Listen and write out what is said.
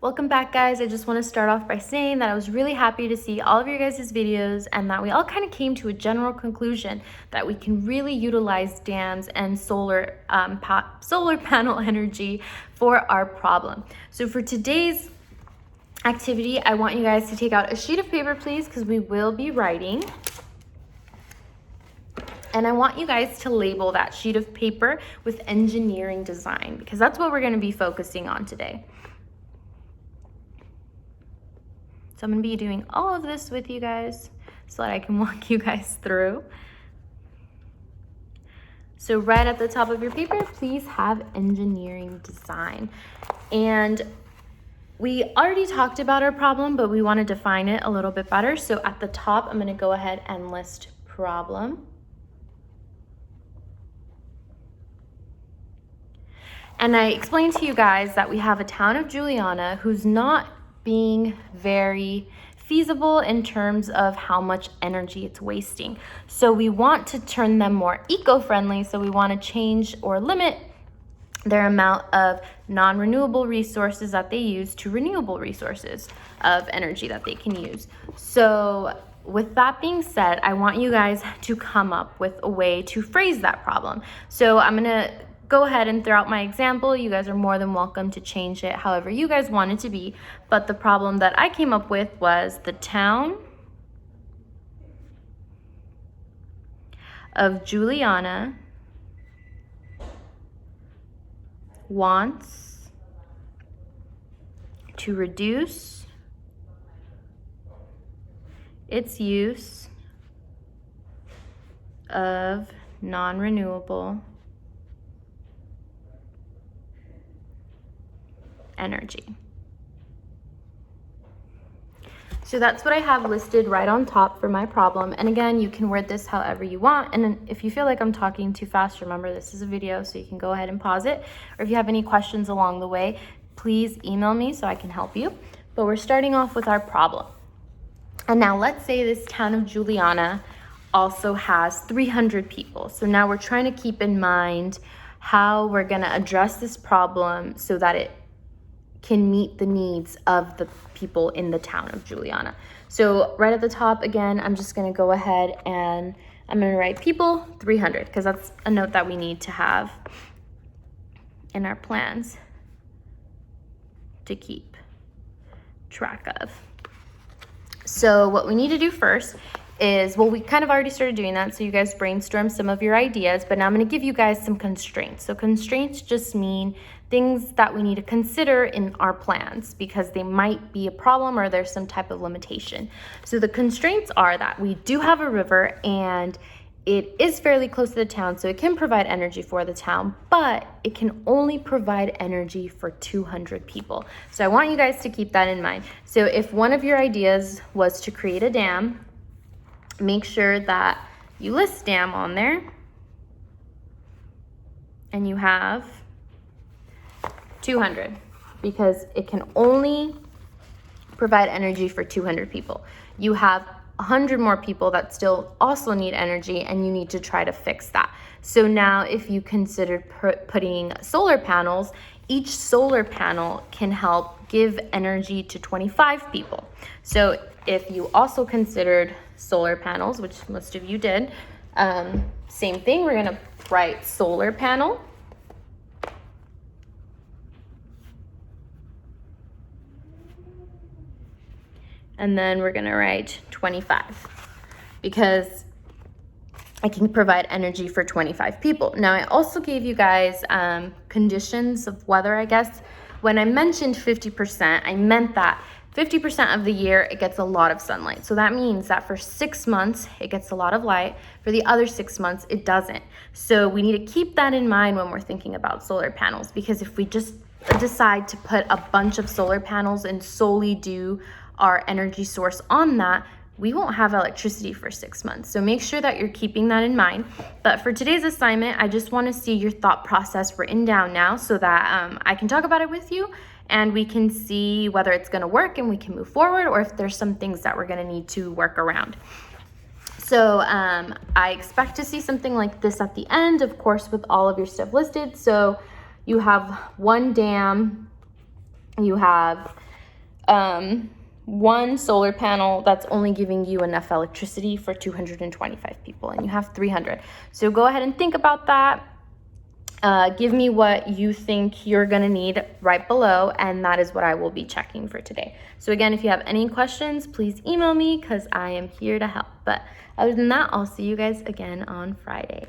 Welcome back, guys. I just want to start off by saying that I was really happy to see all of your guys' videos and that we all kind of came to a general conclusion that we can really utilize dams and solar panel energy for our problem. So for today's activity, I want you guys to take out a sheet of paper, please, because we will be writing. And I want you guys to label that sheet of paper with engineering design, because that's what we're going to be focusing on today. So I'm going to be doing all of this with you guys so that I can walk you guys through. So right at the top of your paper, please have engineering design. And we already talked about our problem, but we want to define it a little bit better. So at the top, I'm going to go ahead and list problem. And I explained to you guys that we have a town of Juliana who's not being very feasible in terms of how much energy it's wasting. So we want to turn them more eco-friendly. So we want to change or limit their amount of non-renewable resources that they use to renewable resources of energy that they can use. So with that being said, I want you guys to come up with a way to phrase that problem. So I'm going to go ahead and throw out my example. You guys are more than welcome to change it however you guys want it to be. But the problem that I came up with was the town of Juliana wants to reduce its use of non-renewable energy. So that's what I have listed right on top for my problem. And again, you can word this however you want. And if you feel like I'm talking too fast, remember this is a video, so you can go ahead and pause it. Or if you have any questions along the way, please email me so I can help you. But we're starting off with our problem. And now let's say this town of Juliana also has 300 people. So now we're trying to keep in mind how we're going to address this problem so that it can meet the needs of the people in the town of Juliana. So right at the top, again, I'm just going to go ahead and I'm going to write people 300 because that's a note that we need to have in our plans to keep track of. So what we need to do first is, well, we kind of already started doing that, so you guys brainstorm some of your ideas, but now I'm going to give you guys some constraints. So constraints just mean things that we need to consider in our plans because they might be a problem or there's some type of limitation. So the constraints are that we do have a river and it is fairly close to the town, so it can provide energy for the town, but it can only provide energy for 200 people. So I want you guys to keep that in mind. So if one of your ideas was to create a dam, make sure that you list dam on there and you have 200 because it can only provide energy for 200 people. You have 100 more people that still also need energy and you need to try to fix that. So now if you considered putting solar panels, each solar panel can help give energy to 25 people. So if you also considered solar panels, which most of you did, same thing, we're gonna write solar panel. And then we're gonna write 25 because I can provide energy for 25 people. Now I also gave you guys conditions of weather, I guess. When I mentioned 50%, I meant that 50% of the year it gets a lot of sunlight. So that means that for 6 months it gets a lot of light. For the other 6 months it doesn't. So we need to keep that in mind when we're thinking about solar panels, because if we just decide to put a bunch of solar panels and solely do our energy source on that, we won't have electricity for 6 months. So make sure that you're keeping that in mind. But for today's assignment, I just want to see your thought process written down now so that I can talk about it with you and we can see whether it's going to work and we can move forward, or if there's some things that we're going to need to work around. So I expect to see something like this at the end, of course, with all of your stuff listed. So you have one dam, you have one solar panel that's only giving you enough electricity for 225 people, and you have 300. So go ahead and think about that. Give me what you think you're gonna need right below, and that is what I will be checking for today. So again, if you have any questions, please email me because I am here to help. But other than that, I'll see you guys again on Friday.